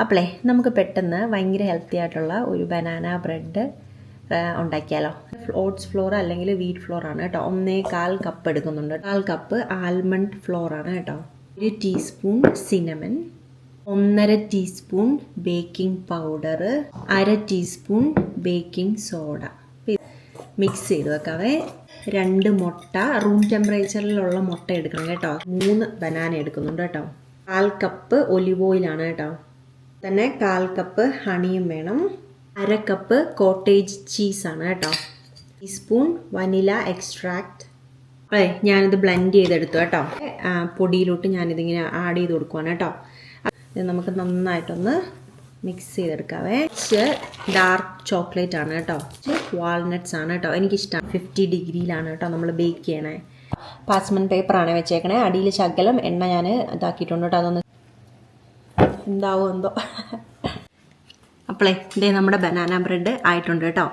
അപ്പോളേ നമുക്ക് പെട്ടെന്ന് ഭയങ്കര ഹെൽത്തി ആയിട്ടുള്ള ഒരു ബനാന ബ്രെഡ് ഉണ്ടാക്കിയാലോ. ഓട്സ് ഫ്ലോർ അല്ലെങ്കിൽ വീറ്റ് ഫ്ലോർ ആണ് കേട്ടോ. 1/4 കപ്പ് എടുക്കുന്നുണ്ട്. 1/4 കപ്പ് ആൽമണ്ട് ഫ്ലോർ ആണ് കേട്ടോ. 1 teaspoon cinnamon, 1/2 teaspoon baking powder, 1/2 teaspoon baking soda. Mix ചെയ്ത് വെക്കാവേ. 2 മുട്ട, റൂം ടെമ്പറേച്ചറിലുള്ള മുട്ട എടുക്കണം കേട്ടോ. 3 ബനാന എടുക്കുന്നുണ്ട് കേട്ടോ. 1/4 കപ്പ് ഒലിവ് ഓയിലാണ് കേട്ടോ. തന്നെ 1/4 കപ്പ് ഹണിയും വേണം. 1/2 കപ്പ് കോട്ടേജ് ചീസാണ് കേട്ടോ. Teaspoon vanilla extract. ഞാനിത് ബ്ലെൻഡ് ചെയ്തെടുത്തു കേട്ടോ. പൊടിയിലോട്ട് ഞാനിതിങ്ങനെ ആഡ് ചെയ്ത് കൊടുക്കുവാണ് കേട്ടോ. ഇത് നമുക്ക് നന്നായിട്ടൊന്ന് മിക്സ് ചെയ്തെടുക്കാവേ. ഡാർക്ക് ചോക്ലേറ്റ് ആണ് കേട്ടോ. വാൾനട്ട്സ് ആണ് കേട്ടോ. എനിക്കിഷ്ടമാണ്. 50 ഡിഗ്രിയിലാണ് കേട്ടോ നമ്മൾ ബേക്ക് ചെയ്യണേ. പാസ്മെൻറ്റ് പേപ്പറാണ് വെച്ചേക്കണേ. അടിയിൽ ശകലം എണ്ണ ഞാൻ ഇതാക്കിയിട്ടുണ്ട് കേട്ടോ. അതൊന്ന് എന്താവോ എന്തോ. അപ്പോളേ ഇതേ നമ്മുടെ ബനാന ബ്രെഡ് ആയിട്ടുണ്ട് കേട്ടോ.